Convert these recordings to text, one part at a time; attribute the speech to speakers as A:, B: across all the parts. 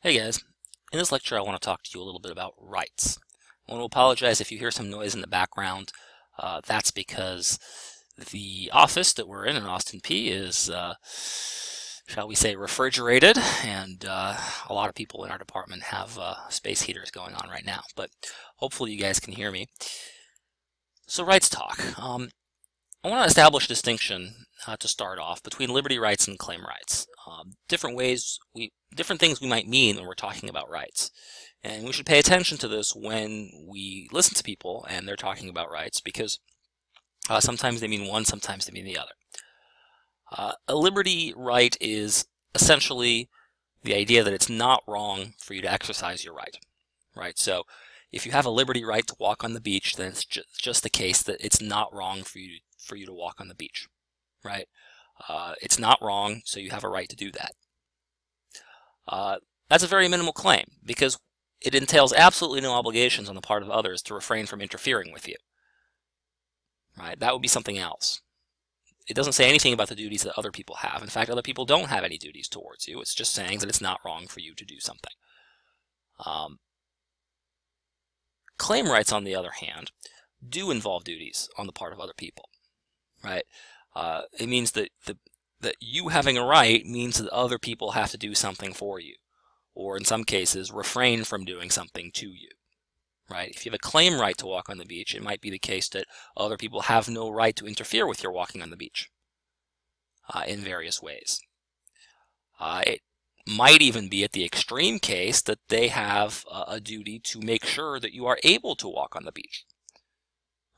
A: Hey guys, in this lecture I want to talk to you a little bit about rights. I want to apologize if you hear some noise in the background. That's because the office that we're in Austin P is, shall we say, refrigerated, and a lot of people in our department have space heaters going on right now, but hopefully you guys can hear me. So rights talk. I want to establish a distinction to start off between liberty rights and claim rights. Different things we might mean when we're talking about rights. And we should pay attention to this when we listen to people and they're talking about rights, because sometimes they mean one, sometimes they mean the other. A liberty right is essentially the idea that it's not wrong for you to exercise your right. Right? So if you have a liberty right to walk on the beach, then it's just the case that it's not wrong for you to walk on the beach. Right? It's not wrong, so you have a right to do that. That's a very minimal claim, because it entails absolutely no obligations on the part of others to refrain from interfering with you. Right? That would be something else. It doesn't say anything about the duties that other people have. In fact, other people don't have any duties towards you. It's just saying that it's not wrong for you to do something. Claim rights, on the other hand, do involve duties on the part of other people. Right? It means that you having a right means that other people have to do something for you, or in some cases refrain from doing something to you. Right? If you have a claim right to walk on the beach, it might be the case that other people have no right to interfere with your walking on the beach in various ways. It might even be at the extreme case that they have a duty to make sure that you are able to walk on the beach.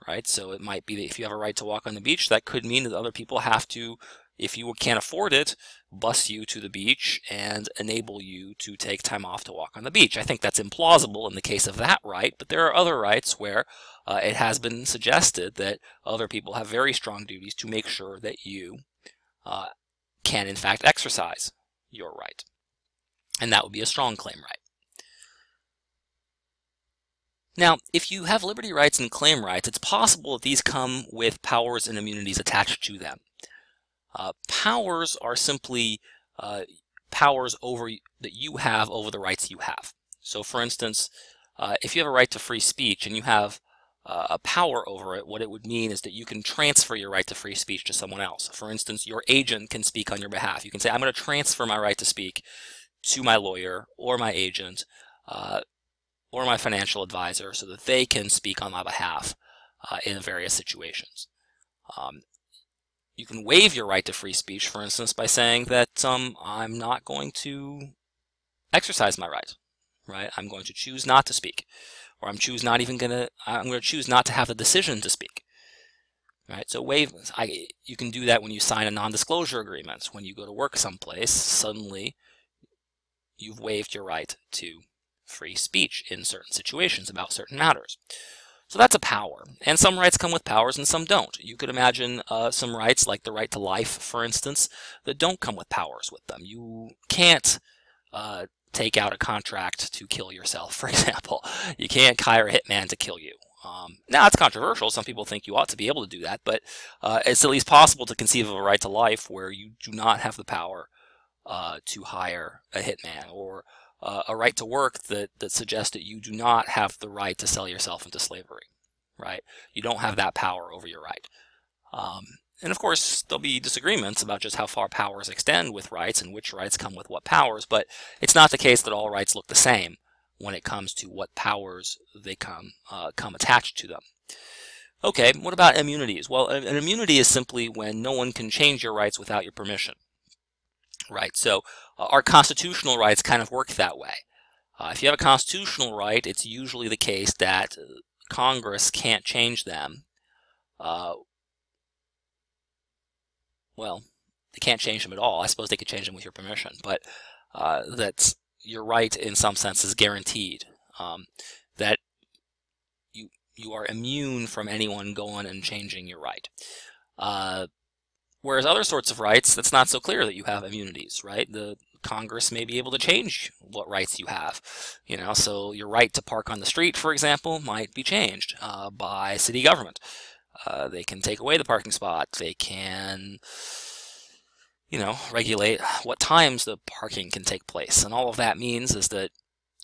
A: Right? So it might be that if you have a right to walk on the beach, that could mean that other people have to, if you can't afford it, bus you to the beach and enable you to take time off to walk on the beach. I think that's implausible in the case of that right, but there are other rights where it has been suggested that other people have very strong duties to make sure that you can in fact exercise your right. And that would be a strong claim right. Now, if you have liberty rights and claim rights, it's possible that these come with powers and immunities attached to them. Powers are simply powers that you have over the rights you have. So, for instance, if you have a right to free speech and you have a power over it, what it would mean is that you can transfer your right to free speech to someone else. For instance, your agent can speak on your behalf. You can say, I'm going to transfer my right to speak to my lawyer or my agent or my financial advisor so that they can speak on my behalf in various situations. You can waive your right to free speech, for instance, by saying that I'm not going to exercise my right. Right? I'm going to choose not to speak, or I'm going to choose not to have the decision to speak. Right? So you can do that when you sign a non-disclosure agreement. When you go to work someplace, suddenly you've waived your right to free speech in certain situations about certain matters. So that's a power, and some rights come with powers and some don't. You could imagine some rights, like the right to life, for instance, that don't come with powers with them. You can't take out a contract to kill yourself, for example. You can't hire a hitman to kill you. Now, it's controversial. Some people think you ought to be able to do that, but it's at least possible to conceive of a right to life where you do not have the power to hire a hitman, or a right to work that suggests that you do not have the right to sell yourself into slavery. Right? You don't have that power over your right. And of course, there'll be disagreements about just how far powers extend with rights and which rights come with what powers, but it's not the case that all rights look the same when it comes to what powers they come attached to them. Okay, what about immunities? Well, an immunity is simply when no one can change your rights without your permission. Right, so our constitutional rights kind of work that way. If you have a constitutional right, it's usually the case that Congress can't change them. Well, they can't change them at all. I suppose they could change them with your permission, but that's your right in some sense is guaranteed. That you are immune from anyone going and changing your right. Whereas other sorts of rights, that's not so clear that you have immunities, right? The Congress may be able to change what rights you have. So your right to park on the street, for example, might be changed by city government. They can take away the parking spot. They can regulate what times the parking can take place. And all of that means is that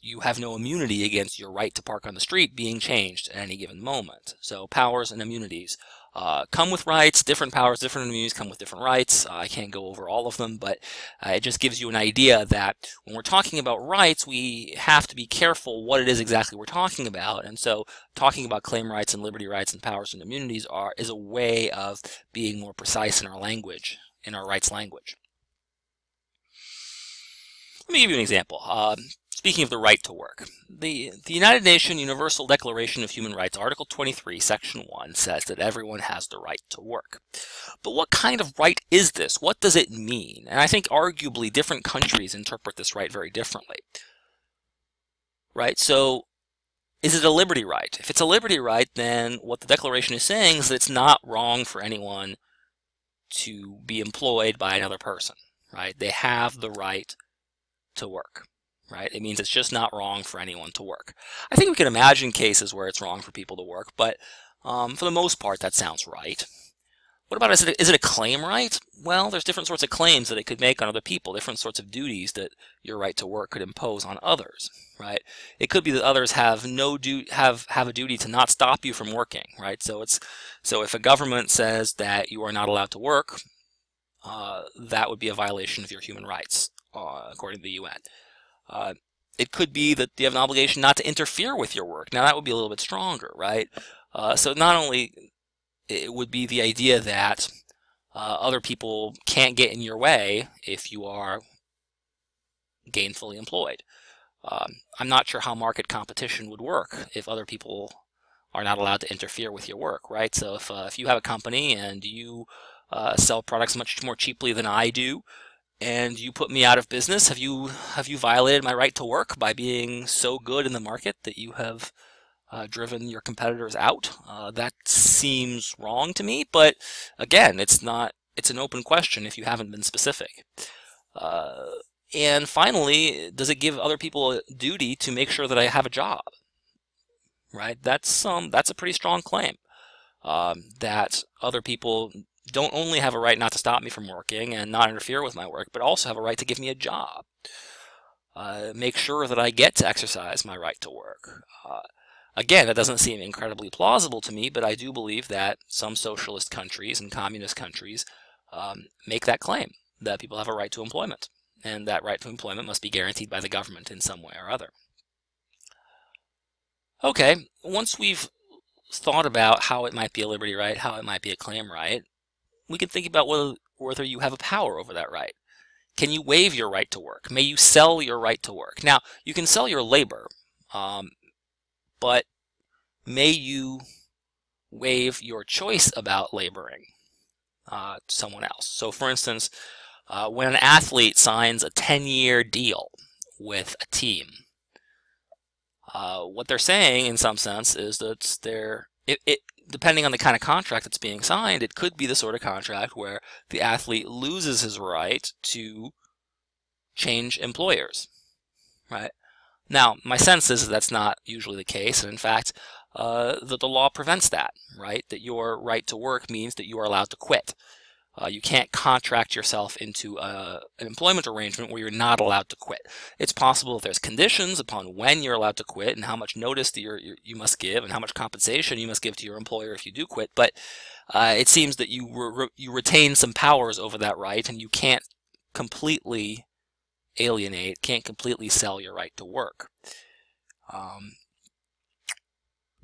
A: you have no immunity against your right to park on the street being changed at any given moment. So powers and immunities come with rights. Different powers, different immunities come with different rights. I can't go over all of them, but it just gives you an idea that when we're talking about rights, we have to be careful what it is exactly we're talking about. And so talking about claim rights and liberty rights and powers and immunities is a way of being more precise in our language, in our rights language. Let me give you an example. Speaking of the right to work, the United Nations Universal Declaration of Human Rights, Article 23, Section 1, says that everyone has the right to work. But what kind of right is this? What does it mean? And I think arguably different countries interpret this right very differently. Right? So, is it a liberty right? If it's a liberty right, then what the Declaration is saying is that it's not wrong for anyone to be employed by another person. Right? They have the right to work. Right? It means it's just not wrong for anyone to work. I think we can imagine cases where it's wrong for people to work, but for the most part, that sounds right. What about, is it a claim right? Well, there's different sorts of claims that it could make on other people, different sorts of duties that your right to work could impose on others, right? It could be that others have have a duty to not stop you from working, right? So if a government says that you are not allowed to work, that would be a violation of your human rights, according to the UN. It could be that you have an obligation not to interfere with your work. Now, that would be a little bit stronger, right? So not only it would be the idea that other people can't get in your way if you are gainfully employed. I'm not sure how market competition would work if other people are not allowed to interfere with your work, right? So if you have a company and you sell products much more cheaply than I do, and you put me out of business, have you violated my right to work by being so good in the market that you have driven your competitors out? That seems wrong to me, but again, it's an open question if you haven't been specific. And finally, does it give other people a duty to make sure that I have a job? Right? That's a pretty strong claim, that other people don't only have a right not to stop me from working and not interfere with my work, but also have a right to give me a job. Make sure that I get to exercise my right to work. Again, that doesn't seem incredibly plausible to me, but I do believe that some socialist countries and communist countries make that claim, that people have a right to employment, and that right to employment must be guaranteed by the government in some way or other. Okay, once we've thought about how it might be a liberty right, how it might be a claim right, we can think about whether you have a power over that right. Can you waive your right to work? May you sell your right to work? Now, you can sell your labor, but may you waive your choice about laboring to someone else? So, for instance, when an athlete signs a 10-year deal with a team, what they're saying, in some sense, is that depending on the kind of contract that's being signed, it could be the sort of contract where the athlete loses his right to change employers, right? Now, my sense is that that's not usually the case, and in fact, that the law prevents that, right? That your right to work means that you are allowed to quit. You can't contract yourself into an employment arrangement where you're not allowed to quit. It's possible that there's conditions upon when you're allowed to quit and how much notice that you must give and how much compensation you must give to your employer if you do quit, but it seems that you retain some powers over that right, and you can't completely alienate, can't completely sell your right to work.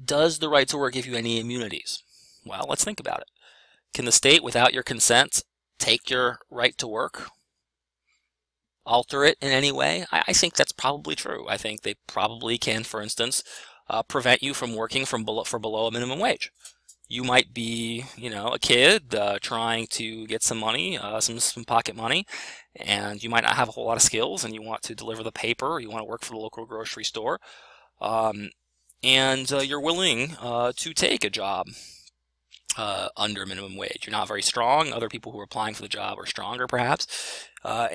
A: Does the right to work give you any immunities? Well, let's think about it. Can the state, without your consent, take your right to work? Alter it in any way? I think that's probably true. I think they probably can, for instance, prevent you from working for below a minimum wage. You might be, a kid trying to get some money, some pocket money, and you might not have a whole lot of skills, and you want to deliver the paper, or you want to work for the local grocery store, and you're willing to take a job under minimum wage. You're not very strong. Other people who are applying for the job are stronger, perhaps, but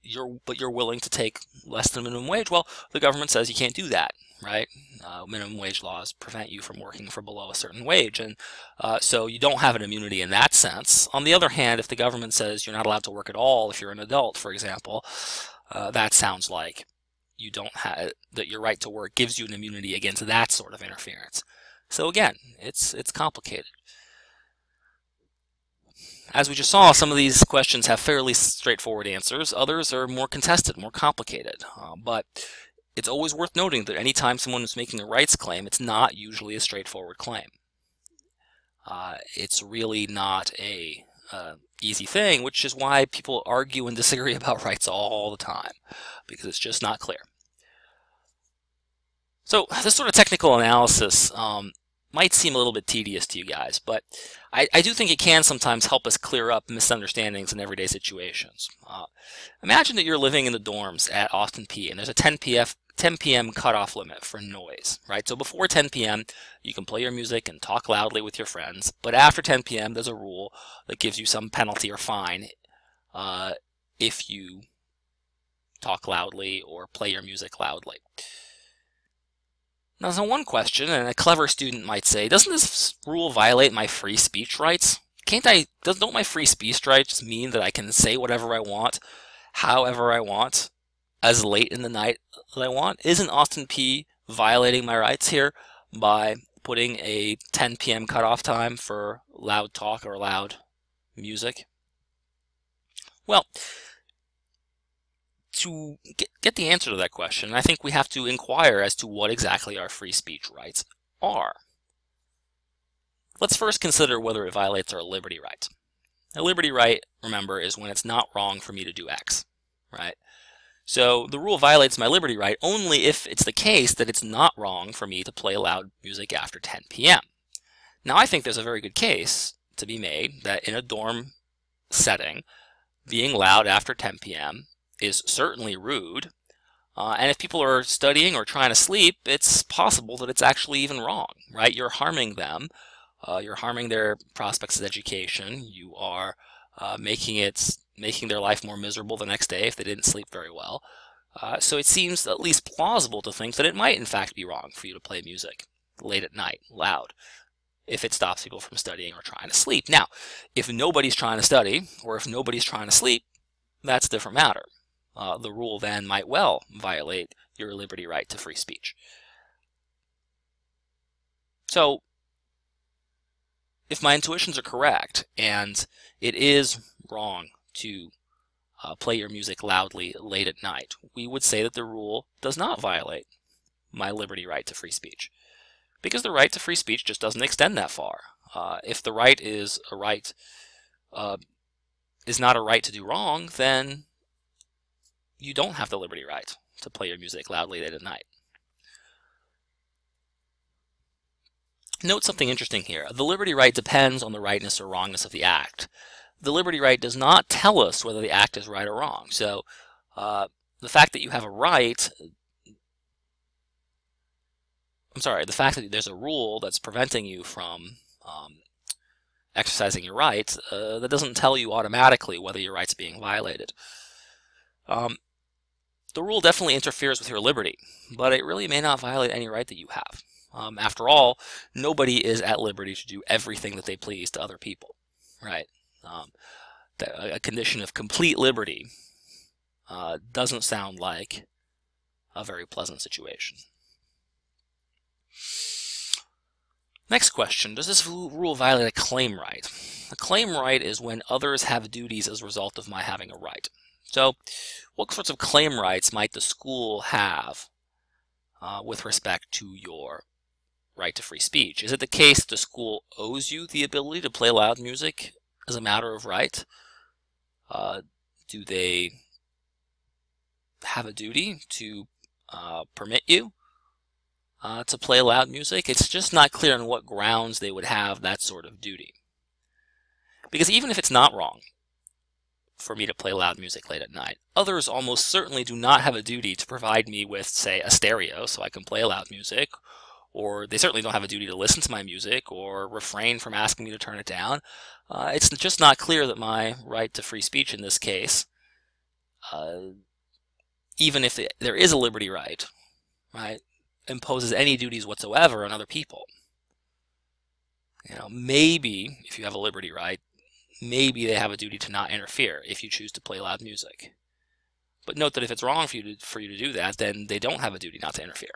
A: you're willing to take less than minimum wage. Well, the government says you can't do that, right? Minimum wage laws prevent you from working for below a certain wage, and so you don't have an immunity in that sense. On the other hand, if the government says you're not allowed to work at all if you're an adult, for example, that sounds like you don't have that your right to work gives you an immunity against that sort of interference. So again, it's complicated. As we just saw, some of these questions have fairly straightforward answers. Others are more contested, more complicated. But it's always worth noting that anytime someone is making a rights claim, it's not usually a straightforward claim. It's really not a easy thing, which is why people argue and disagree about rights all the time, because it's just not clear. So this sort of technical analysis might seem a little bit tedious to you guys, but I do think it can sometimes help us clear up misunderstandings in everyday situations. Imagine that you're living in the dorms at Austin P, and there's a 10 p.m. cutoff limit for noise, right? So before 10 p.m., you can play your music and talk loudly with your friends, but after 10 p.m., there's a rule that gives you some penalty or fine if you talk loudly or play your music loudly. Now, so one question, and a clever student might say, doesn't this rule violate my free speech rights? Don't my free speech rights mean that I can say whatever I want, however I want, as late in the night as I want? Isn't Austin P violating my rights here by putting a 10 p.m. cutoff time for loud talk or loud music? Well, to get the answer to that question, I think we have to inquire as to what exactly our free speech rights are. Let's first consider whether it violates our liberty right. A liberty right, remember, is when it's not wrong for me to do X, right? So the rule violates my liberty right only if it's the case that it's not wrong for me to play loud music after 10 p.m. Now, I think there's a very good case to be made that in a dorm setting, being loud after 10 p.m. is certainly rude, and if people are studying or trying to sleep, it's possible that it's actually even wrong, right? You're harming them, you're harming their prospects of education, you are making their life more miserable the next day if they didn't sleep very well. So it seems at least plausible to think that it might in fact be wrong for you to play music late at night, loud, if it stops people from studying or trying to sleep. Now, if nobody's trying to study, or if nobody's trying to sleep, that's a different matter. The rule then might well violate your liberty right to free speech. So, if my intuitions are correct, and it is wrong to play your music loudly late at night, we would say that the rule does not violate my liberty right to free speech, because the right to free speech just doesn't extend that far. If the right is not a right to do wrong, then you don't have the liberty right to play your music loudly late at night. Note something interesting here. The liberty right depends on the rightness or wrongness of the act. The liberty right does not tell us whether the act is right or wrong. So the fact that you have a right, the fact that there's a rule that's preventing you from exercising your rights, that doesn't tell you automatically whether your right's being violated. The rule definitely interferes with your liberty, but it really may not violate any right that you have. After all, nobody is at liberty to do everything that they please to other people, right? A condition of complete liberty doesn't sound like a very pleasant situation. Next question, does this rule violate a claim right? A claim right is when others have duties as a result of my having a right. So, what sorts of claim rights might the school have with respect to your right to free speech? Is it the case that the school owes you the ability to play loud music as a matter of right? Do they have a duty to permit you to play loud music? It's just not clear on what grounds they would have that sort of duty. Because even if it's not wrong for me to play loud music late at night, others almost certainly do not have a duty to provide me with, say, a stereo so I can play loud music, or they certainly don't have a duty to listen to my music or refrain from asking me to turn it down. It's just not clear that my right to free speech in this case, even if there is a liberty right, imposes any duties whatsoever on other people. Maybe if you have a liberty right, maybe they have a duty to not interfere if you choose to play loud music. But note that if it's wrong for you to do that, then they don't have a duty not to interfere.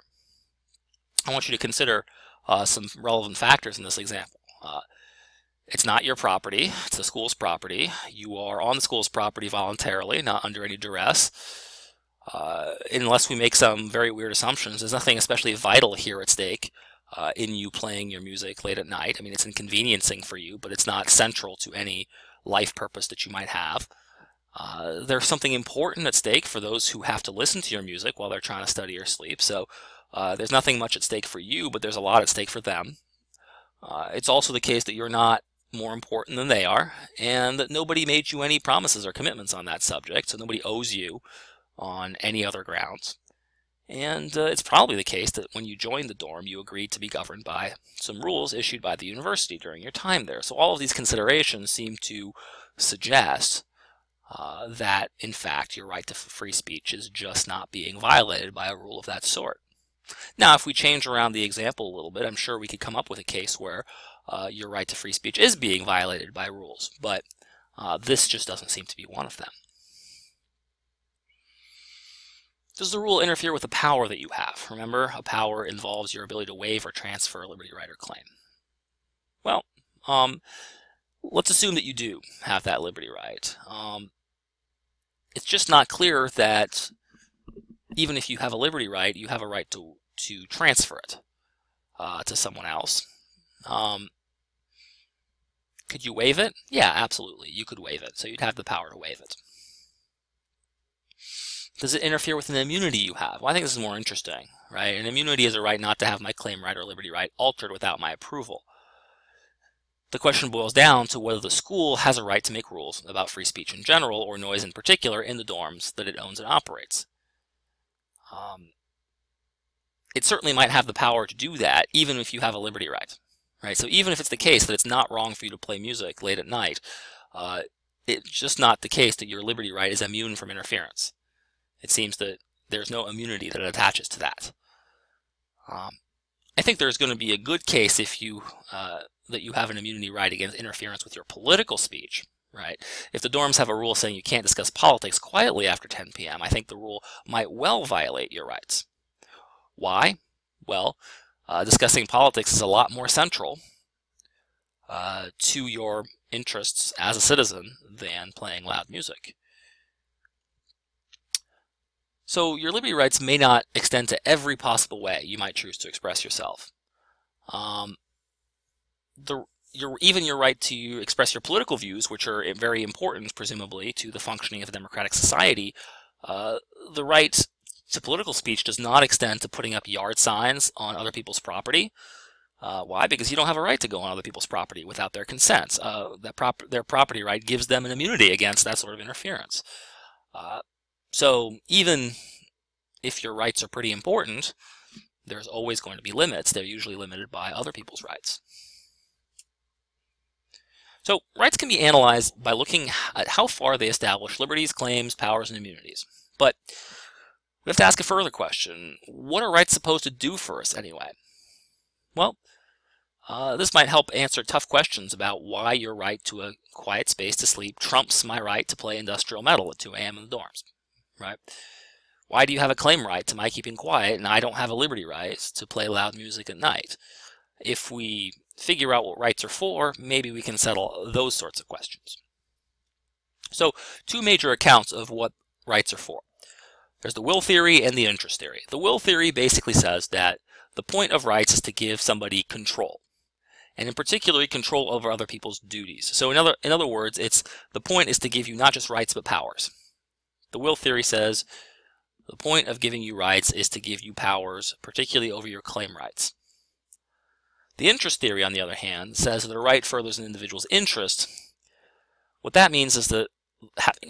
A: I want you to consider some relevant factors in this example. It's not your property, it's the school's property. You are on the school's property voluntarily, not under any duress. Unless we make some very weird assumptions, there's nothing especially vital here at stake in you playing your music late at night. I mean, it's inconveniencing for you, but it's not central to any life purpose that you might have. There's something important at stake for those who have to listen to your music while they're trying to study or sleep. So there's nothing much at stake for you, but there's a lot at stake for them. It's also the case that you're not more important than they are, and that nobody made you any promises or commitments on that subject, so nobody owes you on any other grounds. And it's probably the case that when you joined the dorm, you agreed to be governed by some rules issued by the university during your time there. So all of these considerations seem to suggest that, in fact, your right to free speech is just not being violated by a rule of that sort. Now, if we change around the example a little bit, I'm sure we could come up with a case where your right to free speech is being violated by rules, but this just doesn't seem to be one of them. Does the rule interfere with the power that you have? Remember, a power involves your ability to waive or transfer a liberty right or claim. Well, let's assume that you do have that liberty right. It's just not clear that even if you have a liberty right, you have a right to transfer it to someone else. Could you waive it? Yeah, absolutely. You could waive it. So you'd have the power to waive it. Does it interfere with an immunity you have? Well, I think this is more interesting, right? An immunity is a right not to have my claim right or liberty right altered without my approval. The question boils down to whether the school has a right to make rules about free speech in general, or noise in particular, in the dorms that it owns and operates. It certainly might have the power to do that, even if you have a liberty right. Right? So even if it's the case that it's not wrong for you to play music late at night, it's just not the case that your liberty right is immune from interference. It seems that there's no immunity that attaches to that. I think there's going to be a good case if you that you have an immunity right against interference with your political speech. Right? If the dorms have a rule saying you can't discuss politics quietly after 10 p.m., I think the rule might well violate your rights. Why? Well, discussing politics is a lot more central to your interests as a citizen than playing loud music. So your liberty rights may not extend to every possible way you might choose to express yourself. Even your right to express your political views, which are very important, presumably, to the functioning of a democratic society, the right to political speech does not extend to putting up yard signs on other people's property. Why? Because you don't have a right to go on other people's property without their consent. Their property right gives them an immunity against that sort of interference. So even if your rights are pretty important, there's always going to be limits. They're usually limited by other people's rights. So rights can be analyzed by looking at how far they establish liberties, claims, powers, and immunities. But we have to ask a further question. What are rights supposed to do for us anyway? Well, this might help answer tough questions about why your right to a quiet space to sleep trumps my right to play industrial metal at 2 a.m. in the dorms. Right? Why do you have a claim right to my keeping quiet and I don't have a liberty right to play loud music at night? If we figure out what rights are for, maybe we can settle those sorts of questions. So, two major accounts of what rights are for. There's the will theory and the interest theory. The will theory basically says that the point of rights is to give somebody control, and in particular control over other people's duties. So in other words, the point is to give you not just rights but powers. The will theory says the point of giving you rights is to give you powers, particularly over your claim rights. The interest theory, on the other hand, says that a right furthers an individual's interest. What that means is that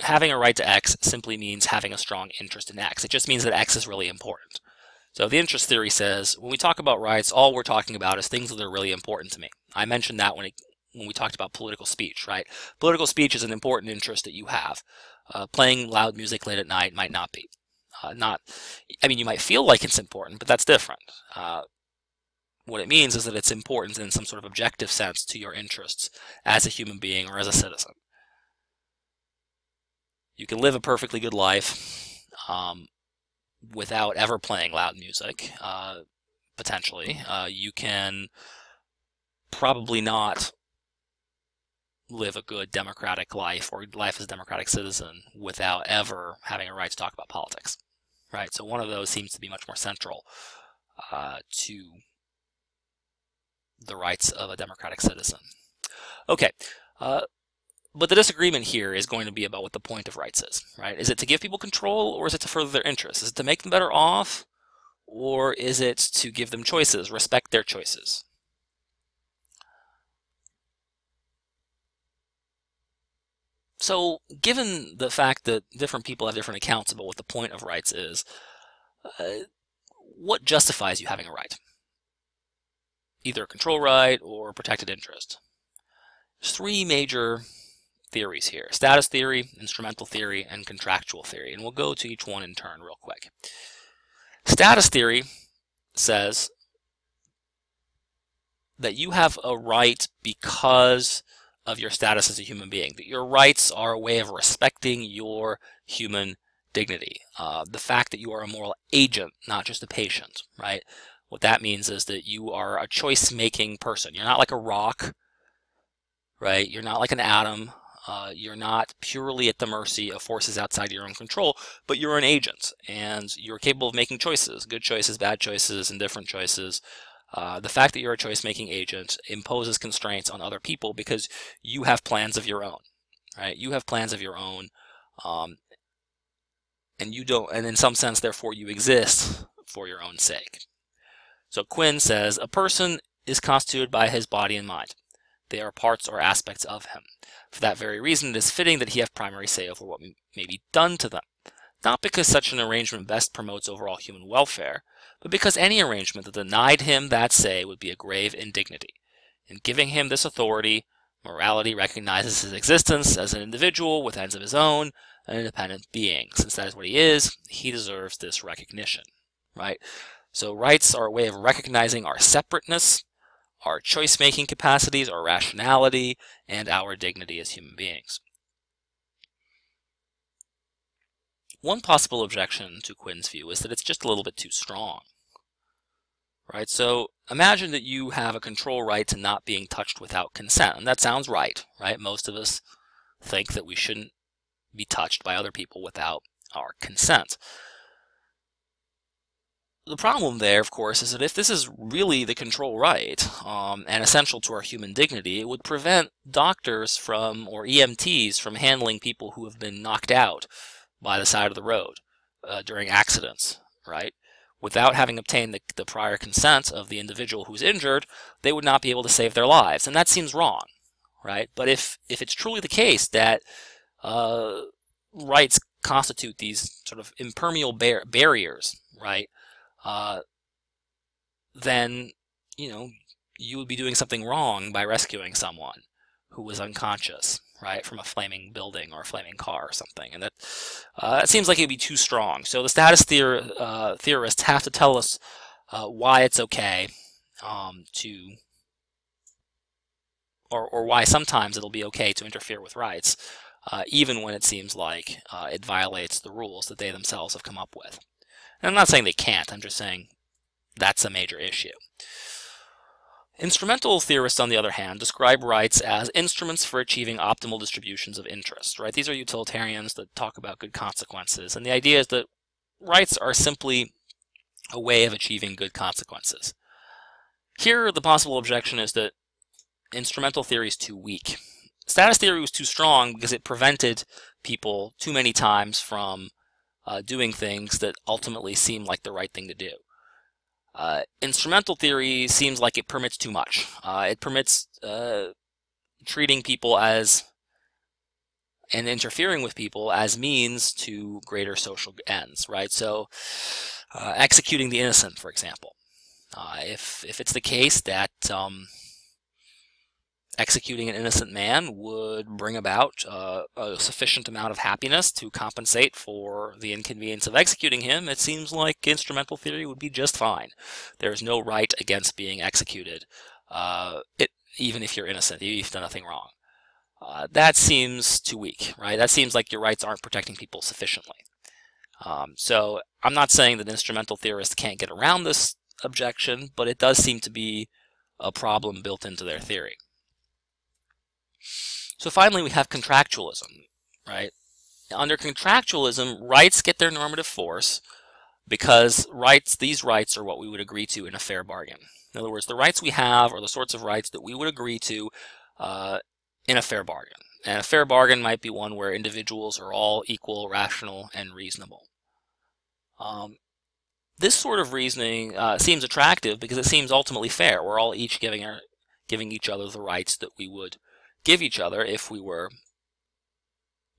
A: having a right to X simply means having a strong interest in X. It just means that X is really important. So the interest theory says when we talk about rights, all we're talking about is things that are really important to me. I mentioned that when we talked about political speech, right? Political speech is an important interest that you have. Playing loud music late at night might not be. I mean, you might feel like it's important, but that's different. What it means is that it's important in some sort of objective sense to your interests as a human being or as a citizen. You can live a perfectly good life without ever playing loud music, potentially. You can probably not live a good democratic life or life as a democratic citizen without ever having a right to talk about politics, right? So one of those seems to be much more central to the rights of a democratic citizen. Okay, but the disagreement here is going to be about what the point of rights is, right? Is it to give people control, or is it to further their interests? Is it to make them better off, or is it to give them choices, respect their choices? So, given the fact that different people have different accounts about what the point of rights is, what justifies you having a right? Either a control right or a protected interest. There's three major theories here: status theory, instrumental theory, and contractual theory. And we'll go to each one in turn real quick. Status theory says that you have a right because of your status as a human being, that your rights are a way of respecting your human dignity. The fact that you are a moral agent, not just a patient, right? What that means is that you are a choice-making person. You're not like a rock, right? You're not like an atom. You're not purely at the mercy of forces outside your own control, but you're an agent, and you're capable of making choices, good choices, bad choices, indifferent choices. The fact that you're a choice-making agent imposes constraints on other people because you have plans of your own, right? You have plans of your own, and you don't, and in some sense, therefore, you exist for your own sake. So Quinn says, a person is constituted by his body and mind. They are parts or aspects of him. For that very reason, it is fitting that he have primary say over what may be done to them, not because such an arrangement best promotes overall human welfare, but because any arrangement that denied him that say would be a grave indignity. In giving him this authority, morality recognizes his existence as an individual with ends of his own, an independent being. Since that is what he is, he deserves this recognition, right? So rights are a way of recognizing our separateness, our choice-making capacities, our rationality, and our dignity as human beings. One possible objection to Quinn's view is that it's just a little bit too strong, right? So imagine that you have a control right to not being touched without consent, and that sounds right? Most of us think that we shouldn't be touched by other people without our consent. The problem there, of course, is that if this is really the control right and essential to our human dignity, it would prevent doctors from, or EMTs from handling people who have been knocked out by the side of the road during accidents, right? Without having obtained the prior consent of the individual who's injured, they would not be able to save their lives, and that seems wrong, right? But if it's truly the case that rights constitute these sort of impermeable barriers, right? Then, you would be doing something wrong by rescuing someone who was unconscious, right, from a flaming building or a flaming car or something. And that seems like it would be too strong. So the status theorists have to tell us why it's okay or why sometimes it'll be okay to interfere with rights, even when it seems like it violates the rules that they themselves have come up with. And I'm not saying they can't, I'm just saying that's a major issue. Instrumental theorists, on the other hand, describe rights as instruments for achieving optimal distributions of interest, right? These are utilitarians that talk about good consequences, and the idea is that rights are simply a way of achieving good consequences. Here, the possible objection is that instrumental theory is too weak. Status theory was too strong because it prevented people too many times from doing things that ultimately seem like the right thing to do. Instrumental theory seems like it permits too much. It permits treating people as and interfering with people as means to greater social ends, right? So executing the innocent, for example. If it's the case that executing an innocent man would bring about a sufficient amount of happiness to compensate for the inconvenience of executing him, it seems like instrumental theory would be just fine. There's no right against being executed, even if you're innocent, even if you've done nothing wrong. That seems too weak, right? That seems like your rights aren't protecting people sufficiently. So I'm not saying that instrumental theorists can't get around this objection, but it does seem to be a problem built into their theory. So finally, we have contractualism, right? Under contractualism, rights get their normative force because these rights are what we would agree to in a fair bargain. In other words, the rights we have are the sorts of rights that we would agree to in a fair bargain. And a fair bargain might be one where individuals are all equal, rational, and reasonable. This sort of reasoning seems attractive because it seems ultimately fair. We're all each giving each other the rights that we would give each other if we were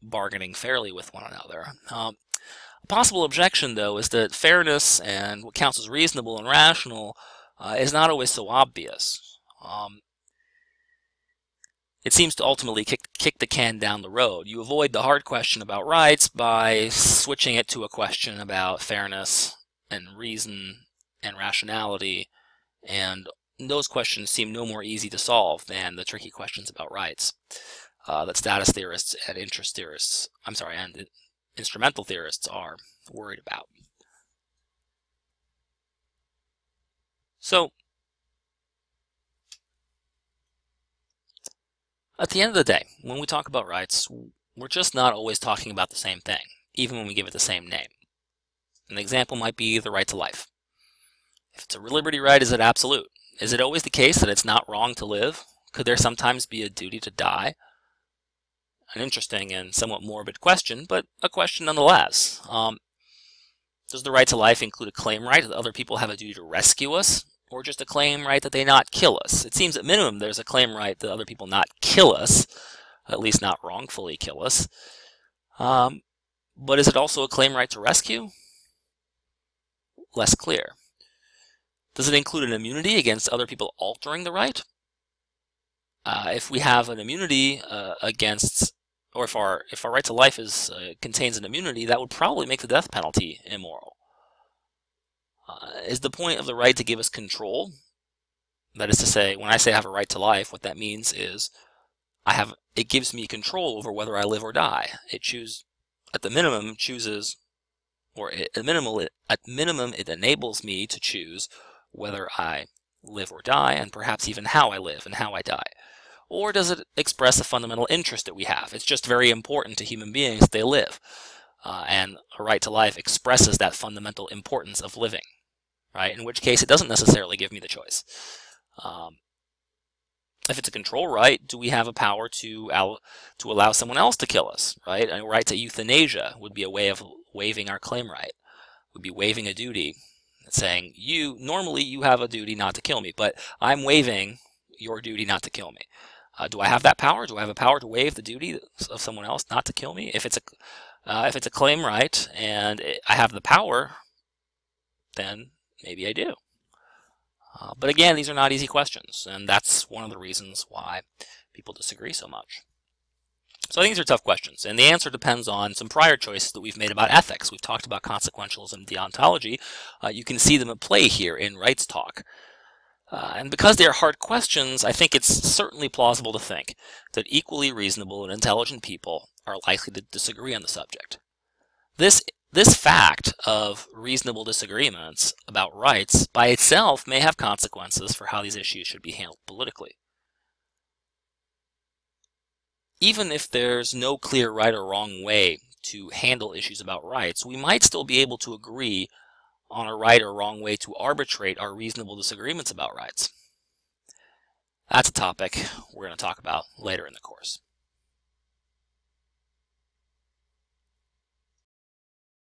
A: bargaining fairly with one another. A possible objection, though, is that fairness and what counts as reasonable and rational is not always so obvious. It seems to ultimately kick the can down the road. You avoid the hard question about rights by switching it to a question about fairness and reason and rationality, and those questions seem no more easy to solve than the tricky questions about rights that status theorists and and instrumental theorists are worried about. So, at the end of the day, when we talk about rights, we're just not always talking about the same thing, even when we give it the same name. An example might be the right to life. If it's a liberty right, is it absolute? Is it always the case that it's not wrong to live? Could there sometimes be a duty to die? An interesting and somewhat morbid question, but a question nonetheless. Does the right to life include a claim right that other people have a duty to rescue us, or just a claim right that they not kill us? It seems at minimum there's a claim right that other people not kill us, at least not wrongfully kill us. But is it also a claim right to rescue? Less clear. Does it include an immunity against other people altering the right? If we have an immunity against, or if our right to life contains an immunity, that would probably make the death penalty immoral. Is the point of the right to give us control? That is to say, when I say I have a right to life, what that means is it gives me control over whether I live or die. At the minimum, it enables me to choose whether I live or die, and perhaps even how I live and how I die. Or does it express a fundamental interest that we have? It's just very important to human beings that they live. And a right to life expresses that fundamental importance of living, right? In which case, it doesn't necessarily give me the choice. If it's a control right, do we have a power to allow someone else to kill us, right? A right to euthanasia would be a way of waiving our claim right. Would be waiving a duty, saying, normally you have a duty not to kill me, but I'm waiving your duty not to kill me. Do I have that power? Do I have a power to waive the duty of someone else not to kill me? If it's a claim right and I have the power, then maybe I do. But again, these are not easy questions, and that's one of the reasons why people disagree so much. So I think these are tough questions, and the answer depends on some prior choices that we've made about ethics. We've talked about consequentialism and deontology. You can see them at play here in rights talk. And because they are hard questions, I think it's certainly plausible to think that equally reasonable and intelligent people are likely to disagree on the subject. This fact of reasonable disagreements about rights by itself may have consequences for how these issues should be handled politically. Even if there's no clear right or wrong way to handle issues about rights, we might still be able to agree on a right or wrong way to arbitrate our reasonable disagreements about rights. That's a topic we're going to talk about later in the course.